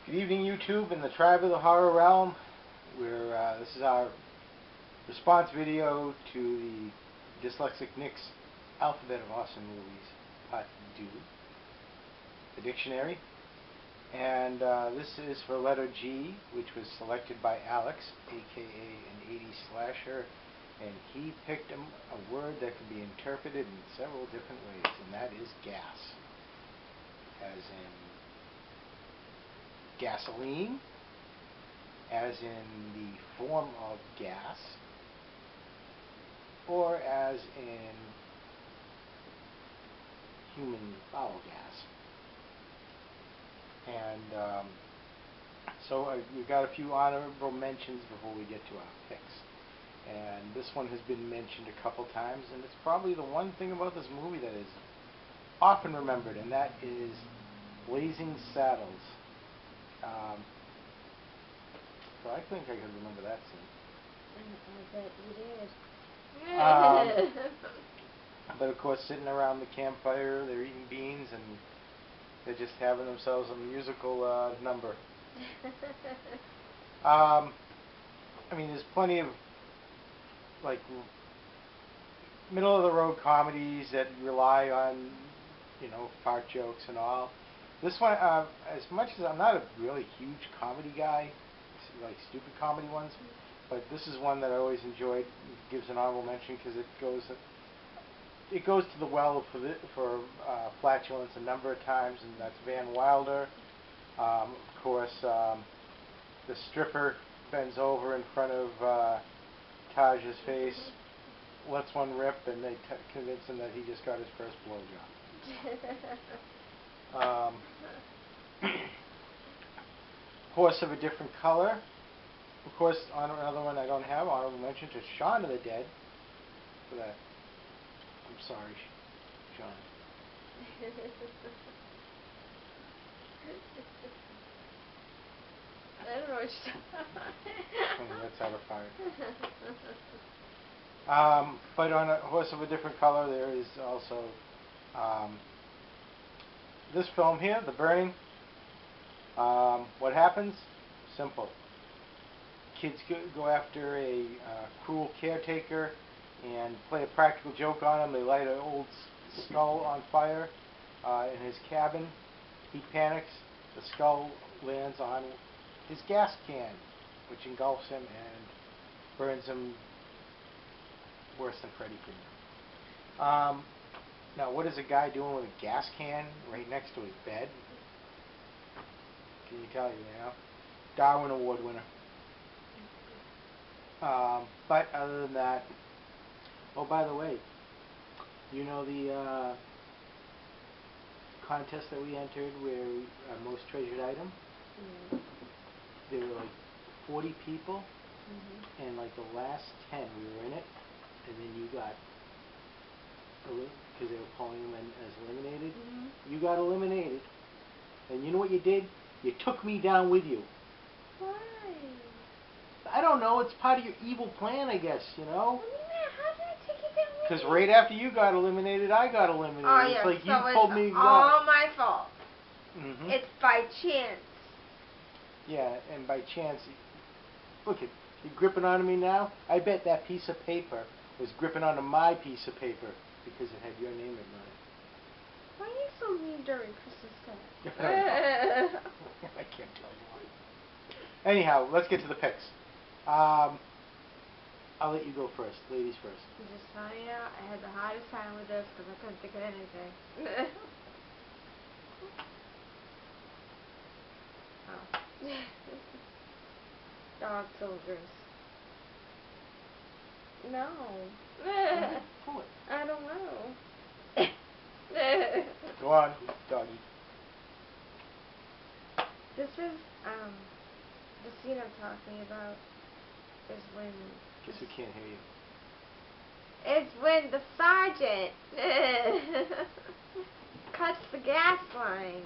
Good evening, YouTube and the Tribe of the Horror Realm. This is our response video to the Dyslexic Nick's Alphabet of Awesome Movies, Part 2, the dictionary. And this is for letter G, which was selected by Alex, aka an 80s slasher, and he picked a word that can be interpreted in several different ways, and that is gas, as in gasoline, as in the form of gas, or as in human bowel gas. And so we've got a few honorable mentions before we get to our picks. And this one has been mentioned a couple times, and it's probably the one thing about this movie that is often remembered, and that is Blazing Saddles. So I think I can remember that scene. I bet you did. But of course, sitting around the campfire, they're eating beans, and they're just having themselves a musical number. I mean, there's plenty of like middle of the road comedies that rely on, you know, fart jokes and all. This one, as much as I'm not a really huge comedy guy, like stupid comedy ones, but this is one that I always enjoyed. It gives an honorable mention because it goes to the well for flatulence a number of times, and that's Van Wilder. Of course, the stripper bends over in front of Taj's face, lets one rip, and they convince him that he just got his first blowjob. Horse of a Different Color. Of course, on another one I don't have honorable mention to Shaun of the Dead for that. I'm sorry, Shaun. I don't know what you're That's out of fire. But on A Horse of a Different Color, there is also this film here, The Burning. What happens? Simple. Kids go after a cruel caretaker and play a practical joke on him. They light an old skull on fire in his cabin. He panics. The skull lands on his gas can, which engulfs him and burns him worse than Freddy Krueger. Now, what is a guy doing with a gas can right next to his bed? Can you tell you now? Darwin Award winner. But other than that, oh, by the way, you know the contest that we entered where our most treasured item? Mm-hmm. There were like 40 people, Mm-hmm. and like the last 10 we were in it, and then you got, because they were calling them as eliminated, Mm-hmm. you got eliminated. And you know what you did? You took me down with you. Why? I don't know, it's part of your evil plan, I guess, you know? What do you mean? How did I take you down with Because you? right after you got eliminated, I got eliminated. Oh, yeah, it's like so you pulled me all my fault. Mm-hmm. It's by chance. Yeah, and by chance, look, you're gripping onto me now. I bet that piece of paper was gripping onto my piece of paper because it had your name written on it. Why are you so mean during Christmas time? I can't tell you why. Anyhow, let's get to the picks. I'll let you go first. Ladies first. I'm just telling you, I had the hardest time with this because I couldn't think of anything. Oh. Dog soldiers. No. Pull it. I don't know. Go on, doggy. This is, the scene I'm talking about is when... Guess we can't hear you. It's when the sergeant cuts the gas line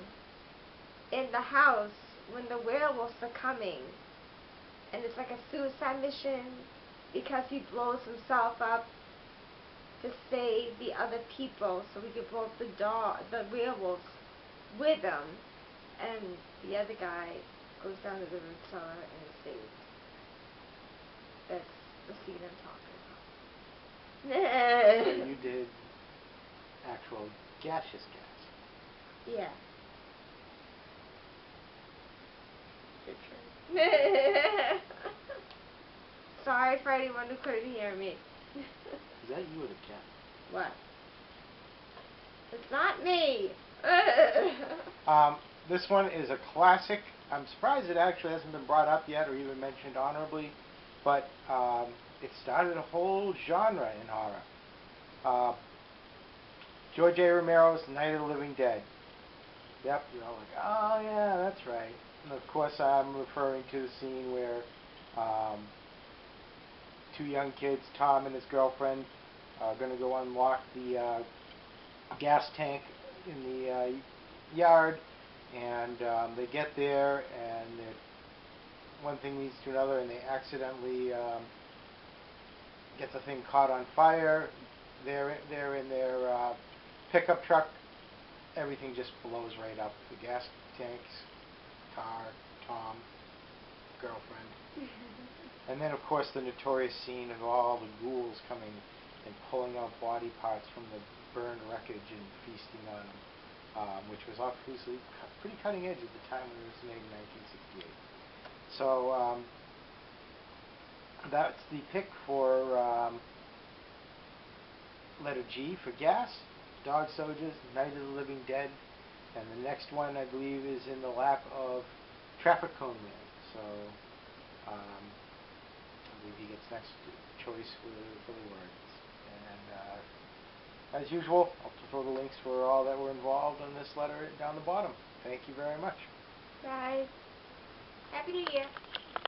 in the house when the werewolves are coming. And it's like a suicide mission because he blows himself up to save the other people so we could blow up the werewolves with him. And the other guy goes down to the root cellar and is saved. That's the seed I'm talking about. So you did actual gaseous gas. Yeah. Your turn. Sorry for anyone who couldn't hear me. Is that you or the cat? What? It's not me. This one is a classic. I'm surprised it actually hasn't been brought up yet or even mentioned honorably, but it started a whole genre in horror. George A. Romero's Night of the Living Dead. Yep, you're all like, oh yeah, that's right. And of course I'm referring to the scene where two young kids, Tom and his girlfriend, are going to go unlock the gas tank in the yard, and they get there, and one thing leads to another, and they accidentally get the thing caught on fire. They're in their pickup truck. Everything just blows right up. The gas tanks, car, Tom, girlfriend. And then, of course, the notorious scene of all the ghouls coming and pulling out body parts from the burned wreckage and feasting on them, which was obviously pretty cutting edge at the time when it was made in 1968. So that's the pick for letter G for gas, Dog Soldiers, Night of the Living Dead, and the next one I believe is in the lap of Trafficoneman. So I believe he gets next choice for the words. And as usual, I'll throw the links for all that were involved in this letter down the bottom. Thank you very much. Bye. Happy New Year.